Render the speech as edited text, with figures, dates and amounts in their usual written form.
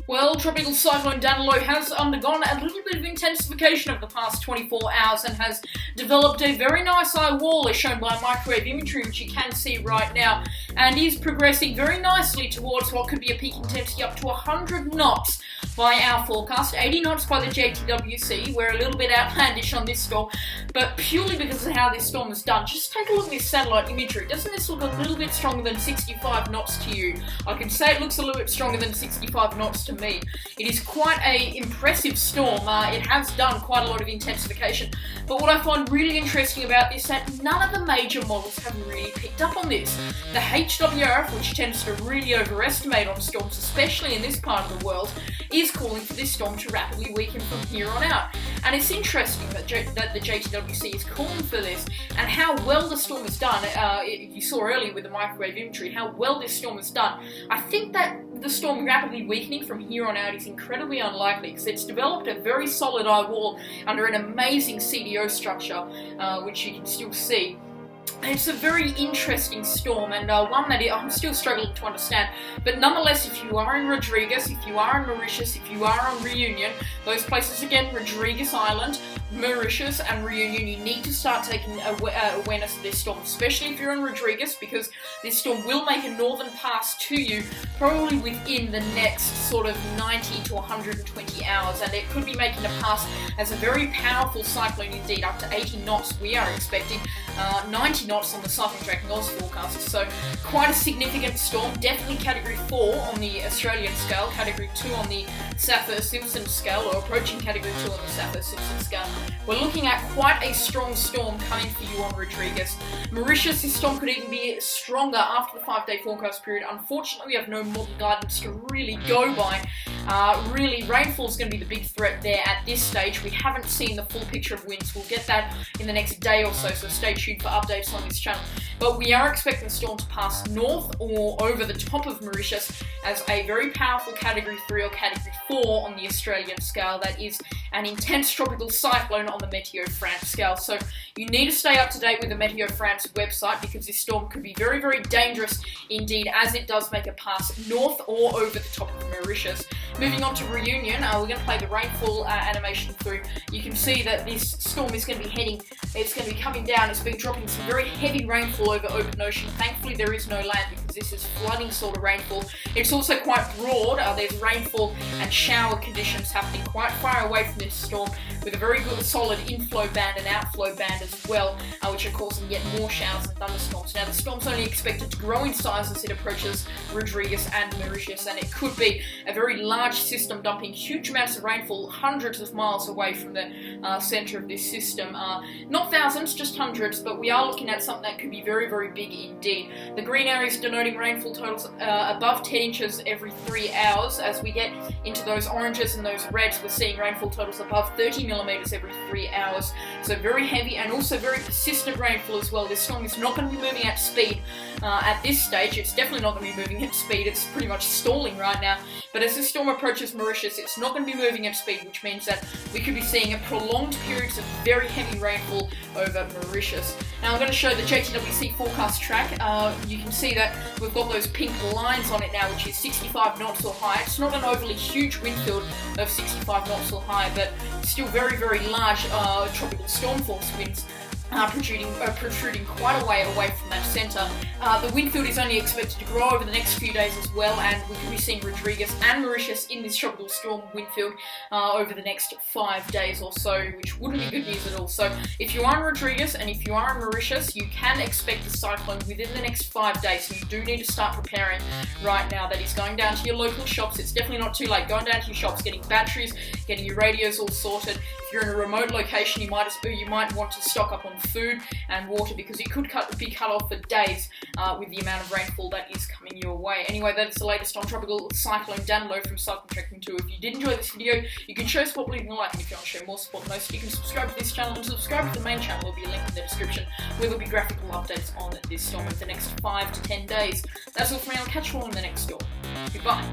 Well, Tropical Cyclone Danilo has undergone a little bit of intensification over the past 24 hours and has developed a very nice eye wall as shown by microwave imagery, which you can see right now, and is progressing very nicely towards what could be a peak intensity up to 100 knots by our forecast, 80 knots by the JTWC. We're a little bit outlandish on this storm, but purely because of how this storm is done. Just take a look at this satellite imagery. Doesn't this look a little bit stronger than 65 knots to you? I can say it looks a little bit stronger than 65 knots to me. It is quite an impressive storm. It has done quite a lot of intensification, but what I find really interesting about this is that none of the major models have really picked up on this. The HWRF, which tends to really overestimate on storms, especially in this part of the world, is calling for this storm to rapidly weaken from here on out. And it's interesting that the JTWC is calling for this, and how well the storm is done. You saw earlier with the microwave imagery how well this storm is done. I think that the storm rapidly weakening from here on out is incredibly unlikely because it's developed a very solid eye wall under an amazing CDO structure, which you can still see. It's a very interesting storm, and one that I'm still struggling to understand. But nonetheless, if you are in Rodrigues, if you are in Mauritius, if you are on Reunion, those places again, Rodrigues Island, Mauritius and Reunion, you need to start taking awareness of this storm, especially if you're in Rodrigues, because this storm will make a northern pass to you probably within the next sort of 90 to 120 hours, and it could be making a pass as a very powerful cyclone indeed, up to 80 knots we are expecting, 90 knots on the Cyclone Tracking Oz forecast, so quite a significant storm, definitely Category 4 on the Australian scale, Category 2 on the Saffir-Simpson scale, or approaching Category 2 on the Saffir-Simpson scale. We're looking at quite a strong storm coming for you on Rodrigues. Mauritius, this storm could even be stronger after the 5-day forecast period. Unfortunately, we have no model guidance to really go by. Really, rainfall is going to be the big threat there at this stage. We haven't seen the full picture of winds. We'll get that in the next day or so stay tuned for updates on this channel. But we are expecting the storm to pass north or over the top of Mauritius as a very powerful Category 3 or Category 4 on the Australian scale. That is an intense tropical cyclone on the Meteo France scale. So you need to stay up to date with the Meteo France website because this storm could be very, very dangerous indeed as it does make a pass north or over the top of Mauritius. Moving on to Reunion, we're going to play the rainfall animation through. You can see that this storm is going to be it's going to be coming down. It's been dropping some very heavy rainfall over open ocean. Thankfully there is no land because this is flooding sort of rainfall. It's also quite broad. There's rainfall and shower conditions happening quite far away from this storm, with a very good solid inflow band and outflow band as well, which are causing yet more showers and thunderstorms. Now the storm's only expected to grow in size as it approaches Rodrigues and Mauritius, and it could be a very large system dumping huge amounts of rainfall hundreds of miles away from the centre of this system. Not thousands, just hundreds, but we are looking at something that could be very, very big indeed. The green areas denoting rainfall totals above 10 inches every 3 hours. As we get into those oranges and those reds, we're seeing rainfall totals above 30 millimetres every 3 hours. So very heavy and also very persistent rainfall as well. This storm is not going to be moving at speed at this stage. It's definitely not going to be moving at speed. It's pretty much stalling right now. But as this storm approaches Mauritius, it's not going to be moving at speed, which means that we could be seeing a prolonged periods of very heavy rainfall over Mauritius. Now I'm going to show the JTWC forecast track. You can see that we've got those pink lines on it now, which is 65 knots or higher. It's not an overly huge wind field of 65 knots or higher, but still very, very large tropical storm force winds. Protruding quite a way away from that centre. The wind field is only expected to grow over the next few days as well, and we could be seeing Rodrigues and Mauritius in this tropical storm wind field over the next 5 days or so, which wouldn't be good news at all. So if you are in Rodrigues and if you are in Mauritius, you can expect the cyclone within the next 5 days, so you do need to start preparing right now. That is going down to your local shops. It's definitely not too late. Going down to your shops, getting batteries, getting your radios all sorted. If you're in a remote location, you might want to stock up on food and water because it could be cut off for days with the amount of rainfall that is coming your way. Anyway, that is the latest on Tropical Cyclone Danilo from Cyclone Tracking 2. If you did enjoy this video, you can show support by leaving a like, and if you want to show more support than most, you can subscribe to this channel and subscribe to the main channel. There will be a link in the description where there will be graphical updates on this storm over the next 5 to 10 days. That's all for me. I'll catch you all in the next storm. Goodbye.